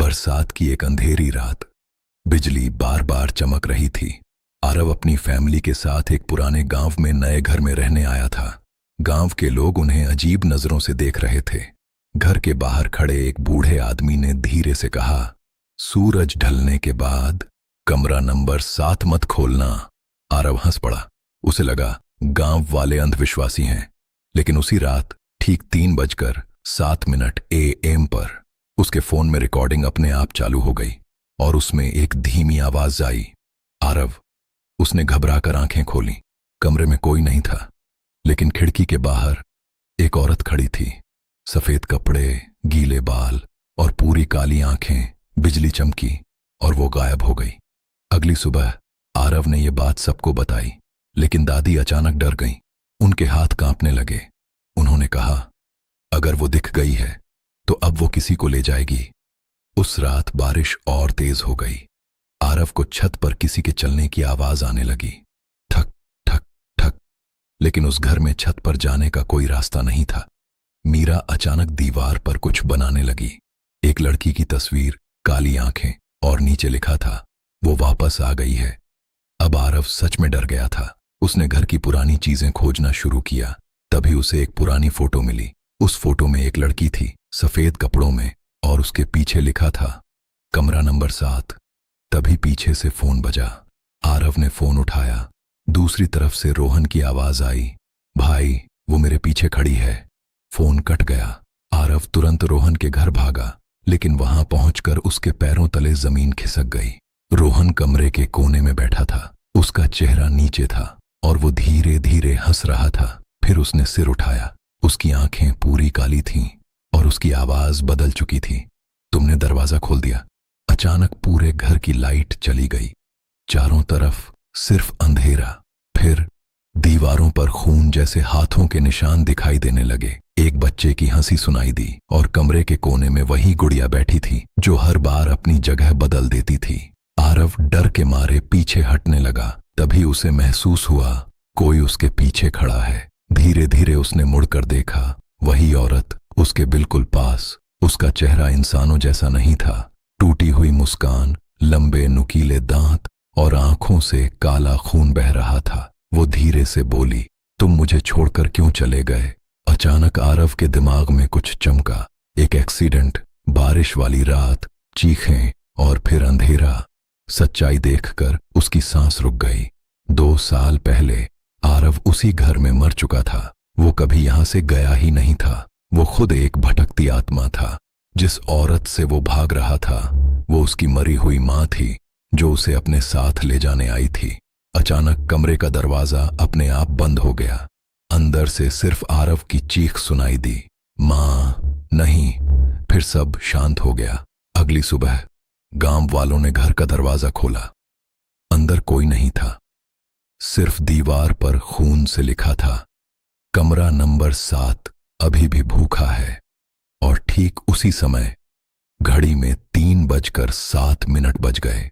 बरसात की एक अंधेरी रात। बिजली बार बार चमक रही थी। आरव अपनी फैमिली के साथ एक पुराने गांव में नए घर में रहने आया था। गांव के लोग उन्हें अजीब नजरों से देख रहे थे। घर के बाहर खड़े एक बूढ़े आदमी ने धीरे से कहा, सूरज ढलने के बाद कमरा नंबर 7 मत खोलना। आरव हंस पड़ा। उसे लगा गांव वाले अंधविश्वासी हैं। लेकिन उसी रात ठीक 3:07 AM पर उसके फोन में रिकॉर्डिंग अपने आप चालू हो गई और उसमें एक धीमी आवाज आई, आरव। उसने घबराकर आंखें खोली। कमरे में कोई नहीं था, लेकिन खिड़की के बाहर एक औरत खड़ी थी। सफेद कपड़े, गीले बाल और पूरी काली आंखें। बिजली चमकी और वो गायब हो गई। अगली सुबह आरव ने यह बात सबको बताई, लेकिन दादी अचानक डर गईं। उनके हाथ कांपने लगे। उन्होंने कहा, अगर वो दिख गई है तो अब वो किसी को ले जाएगी। उस रात बारिश और तेज हो गई। आरव को छत पर किसी के चलने की आवाज आने लगी, ठक ठक ठक। लेकिन उस घर में छत पर जाने का कोई रास्ता नहीं था। मीरा अचानक दीवार पर कुछ बनाने लगी। एक लड़की की तस्वीर, काली आंखें और नीचे लिखा था, वो वापस आ गई है। अब आरव सच में डर गया था। उसने घर की पुरानी चीजें खोजना शुरू किया। तभी उसे एक पुरानी फोटो मिली। उस फोटो में एक लड़की थी, सफेद कपड़ों में, और उसके पीछे लिखा था, कमरा नंबर 7। तभी पीछे से फोन बजा। आरव ने फोन उठाया। दूसरी तरफ से रोहन की आवाज आई, भाई वो मेरे पीछे खड़ी है। फोन कट गया। आरव तुरंत रोहन के घर भागा, लेकिन वहां पहुंचकर उसके पैरों तले जमीन खिसक गई। रोहन कमरे के कोने में बैठा था। उसका चेहरा नीचे था और वो धीरे धीरे हंस रहा था। फिर उसने सिर उठाया। उसकी आंखें पूरी काली थीं और उसकी आवाज बदल चुकी थी, तुमने दरवाजा खोल दिया। अचानक पूरे घर की लाइट चली गई। चारों तरफ सिर्फ अंधेरा। फिर दीवारों पर खून जैसे हाथों के निशान दिखाई देने लगे। एक बच्चे की हंसी सुनाई दी और कमरे के कोने में वही गुड़िया बैठी थी जो हर बार अपनी जगह बदल देती थी। आरव डर के मारे पीछे हटने लगा। तभी उसे महसूस हुआ कोई उसके पीछे खड़ा है। धीरे धीरे उसने मुड़कर देखा। वही औरत उसके बिल्कुल पास। उसका चेहरा इंसानों जैसा नहीं था। टूटी हुई मुस्कान, लंबे नुकीले दांत और आंखों से काला खून बह रहा था। वो धीरे से बोली, तुम मुझे छोड़कर क्यों चले गए? अचानक आरव के दिमाग में कुछ चमका। एक एक्सीडेंट, बारिश वाली रात, चीखें और फिर अंधेरा। सच्चाई देखकर उसकी सांस रुक गई। 2 साल पहले आरव उसी घर में मर चुका था। वो कभी यहां से गया ही नहीं था। वो खुद एक भटकती आत्मा था। जिस औरत से वो भाग रहा था वो उसकी मरी हुई मां थी, जो उसे अपने साथ ले जाने आई थी। अचानक कमरे का दरवाजा अपने आप बंद हो गया। अंदर से सिर्फ आरव की चीख सुनाई दी, मां नहीं। फिर सब शांत हो गया। अगली सुबह गांव वालों ने घर का दरवाजा खोला। अंदर कोई नहीं था। सिर्फ दीवार पर खून से लिखा था, कमरा नंबर 7 अभी भी भूखा है। और ठीक उसी समय घड़ी में 3:07 बज गए।